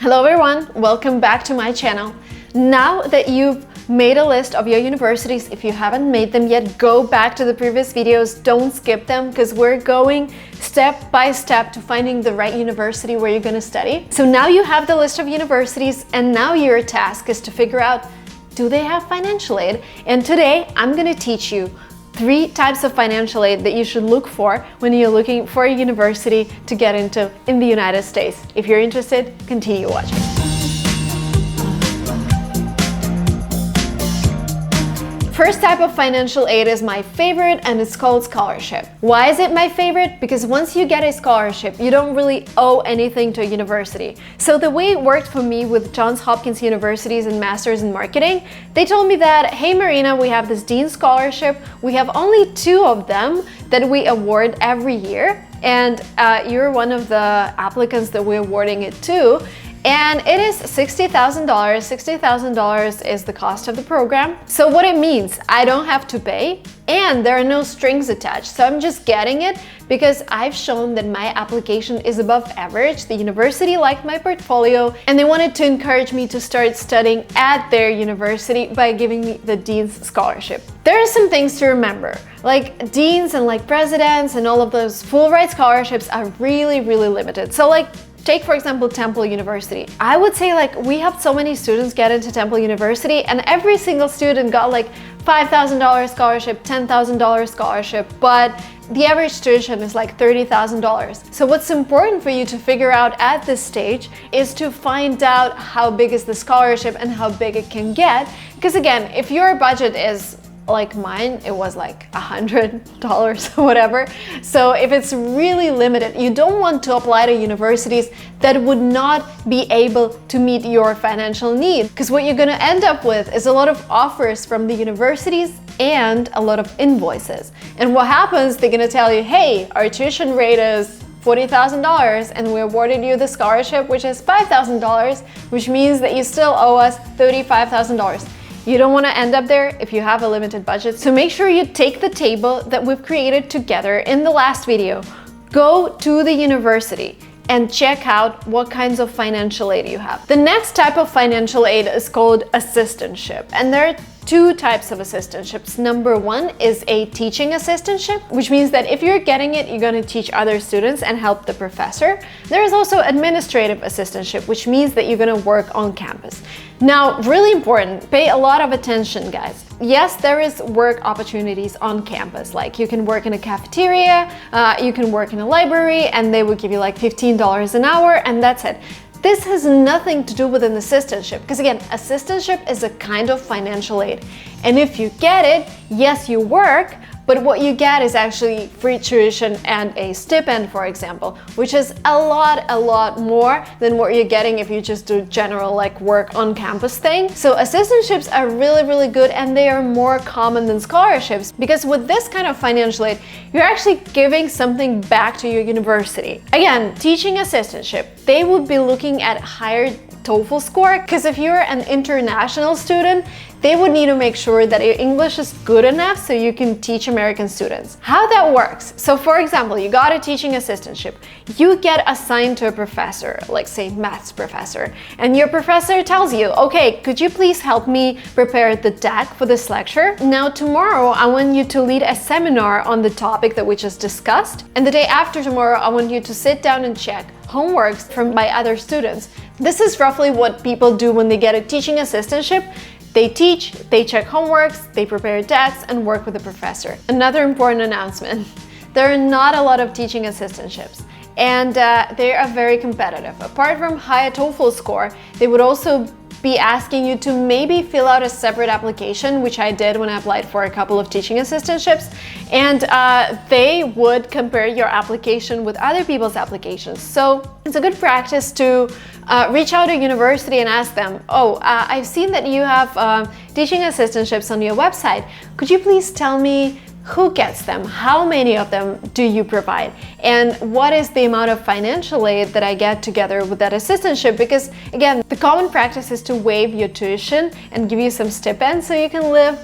Hello everyone, welcome back to my channel. Now that you've made a list of your universities, if you haven't made them yet, go back to the previous videos, don't skip them because we're going step by step to finding the right university where you're going to study. So now you have the list of universities and now your task is to figure out, do they have financial aid? And today I'm going to teach you 3 types of financial aid that you should look for when you're looking for a university to get into in the United States. If you're interested, continue watching. First type of financial aid is my favorite, and it's called scholarship. Why is it my favorite? Because once you get a scholarship, you don't really owe anything to a university. So the way it worked for me with Johns Hopkins University's and Masters in Marketing, they told me that, hey Marina, we have this Dean Scholarship. We have only 2 of them that we award every year, and you're one of the applicants that we're awarding it to. And it is $60,000. $60,000 is the cost of the program. So what it means, I don't have to pay and there are no strings attached. So I'm just getting it because I've shown that my application is above average. The university liked my portfolio and they wanted to encourage me to start studying at their university by giving me the Dean's Scholarship. There are some things to remember, like deans and like presidents and all of those full ride scholarships are really limited. So like, take for example Temple University. I would say like we helped so many students get into Temple University and every single student got like $5,000 scholarship, $10,000 scholarship, but the average tuition is like $30,000. So what's important for you to figure out at this stage is to find out how big is the scholarship and how big it can get. Because again, if your budget is like mine, it was like $100 or whatever. So if it's really limited, you don't want to apply to universities that would not be able to meet your financial need. Because what you're going to end up with is a lot of offers from the universities and a lot of invoices. And what happens, they're going to tell you, hey, our tuition rate is $40,000 and we awarded you the scholarship, which is $5,000, which means that you still owe us $35,000. You don't want to end up there if you have a limited budget. So make sure you take the table that we've created together in the last video, go to the university and check out what kinds of financial aid you have. The next type of financial aid is called assistantship. And there are 2 types of assistantships. Number 1 is a teaching assistantship, which means that if you're getting it, you're going to teach other students and help the professor. There is also administrative assistantship, which means that you're going to work on campus. Now, really important, pay a lot of attention, guys. Yes, there is work opportunities on campus. Like you can work in a cafeteria, you can work in a library, and they will give you like $15 an hour, and that's it. This has nothing to do with an assistantship, because again, assistantship is a kind of financial aid. And if you get it, yes, you work, but what you get is actually free tuition and a stipend, for example, which is a lot more than what you're getting if you just do general like work on campus thing. So assistantships are really good and they are more common than scholarships, because with this kind of financial aid, you're actually giving something back to your university. Again, teaching assistantship, they would be looking at higher TOEFL score, because if you're an international student, they would need to make sure that your English is good enough so you can teach American students. How that works? So for example, you got a teaching assistantship. You get assigned to a professor, like say maths professor, and your professor tells you, okay, could you please help me prepare the deck for this lecture? Now tomorrow, I want you to lead a seminar on the topic that we just discussed. And the day after tomorrow, I want you to sit down and check homeworks from my other students. This is roughly what people do when they get a teaching assistantship. They teach, they check homeworks, they prepare decks, and work with the professor. Another important announcement, there are not a lot of teaching assistantships, and they are very competitive. Apart from higher TOEFL score, they would also be asking you to maybe fill out a separate application, which I did when I applied for a couple of teaching assistantships, and they would compare your application with other people's applications. So it's a good practice to reach out to a university and ask them, oh, I've seen that you have teaching assistantships on your website. Could you please tell me who gets them? How many of them do you provide? And what is the amount of financial aid that I get together with that assistantship? Because again, the common practice is to waive your tuition and give you some stipend so you can live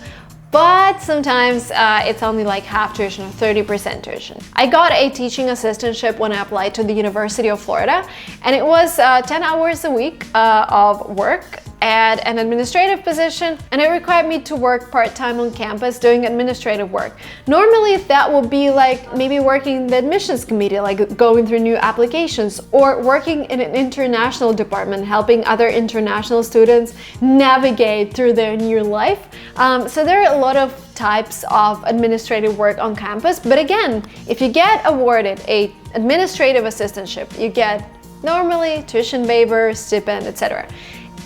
but sometimes it's only like half tuition or 30% tuition. I got a teaching assistantship when I applied to the University of Florida, and it was 10 hours a week of work at an administrative position, and it required me to work part-time on campus doing administrative work. Normally that would be like maybe working in the admissions committee, like going through new applications, or working in an international department, helping other international students navigate through their new life. So there are a lot of types of administrative work on campus, but again, if you get awarded a administrative assistantship, you get normally tuition waiver, stipend, etc.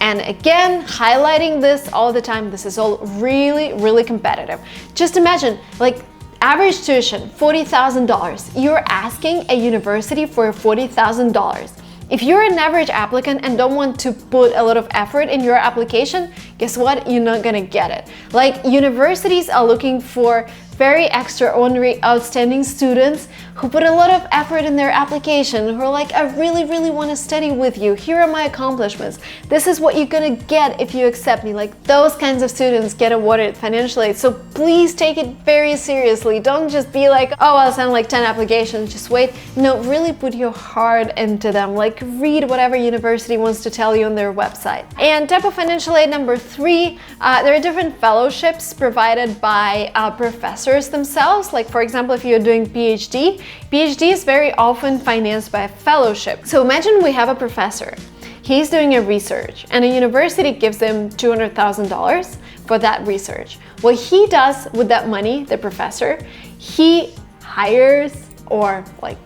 And again, highlighting this all the time, this is all really, really competitive. Just imagine, like, average tuition, $40,000. You're asking a university for $40,000. If you're an average applicant and don't want to put a lot of effort in your application, guess what? You're not gonna get it. Like, universities are looking for very extraordinary, outstanding students who put a lot of effort in their application, who are like, I really, really want to study with you. Here are my accomplishments. This is what you're gonna get if you accept me. Like, those kinds of students get awarded financial aid. So please take it very seriously. Don't just be like, oh, I'll send like 10 applications, just wait. No, really put your heart into them. Like, read whatever university wants to tell you on their website. And type of financial aid number 3, there are different fellowships provided by professors themselves. Like, for example, if you're doing PhD is very often financed by a fellowship. So imagine we have a professor. He's doing a research and a university gives him $200,000 for that research. What he does with that money, the professor, he hires or like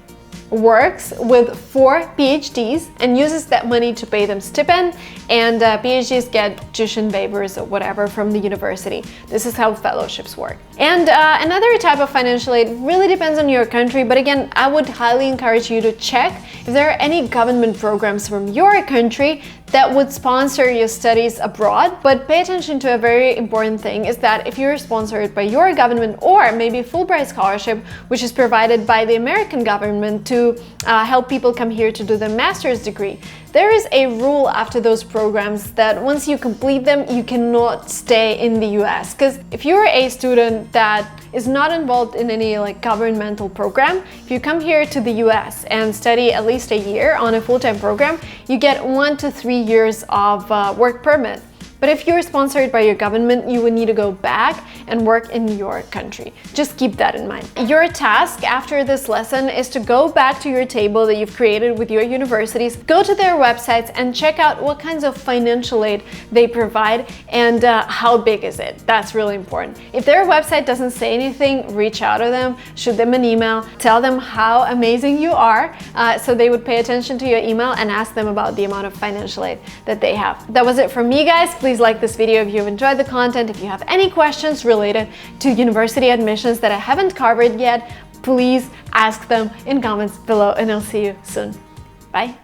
works with 4 PhDs and uses that money to pay them stipend, and PhDs get tuition waivers or whatever from the university. This is how fellowships work. And another type of financial aid really depends on your country, but again, I would highly encourage you to check if there are any government programs from your country that would sponsor your studies abroad. But pay attention to a very important thing, is that if you're sponsored by your government, or maybe Fulbright scholarship, which is provided by the American government to help people come here to do their master's degree, there is a rule after those programs that once you complete them, you cannot stay in the US. Because if you're a student that is not involved in any like governmental program, if you come here to the US and study at least a year on a full-time program, you get 1 to 3 years of work permit. But if you're sponsored by your government, you would need to go back and work in your country. Just keep that in mind. Your task after this lesson is to go back to your table that you've created with your universities, go to their websites and check out what kinds of financial aid they provide and how big is it. That's really important. If their website doesn't say anything, reach out to them, shoot them an email, tell them how amazing you are, so they would pay attention to your email, and ask them about the amount of financial aid that they have. That was it from me, guys. Please like this video if you've enjoyed the content. If you have any questions related to university admissions that I haven't covered yet, please ask them in comments below, and I'll see you soon. Bye.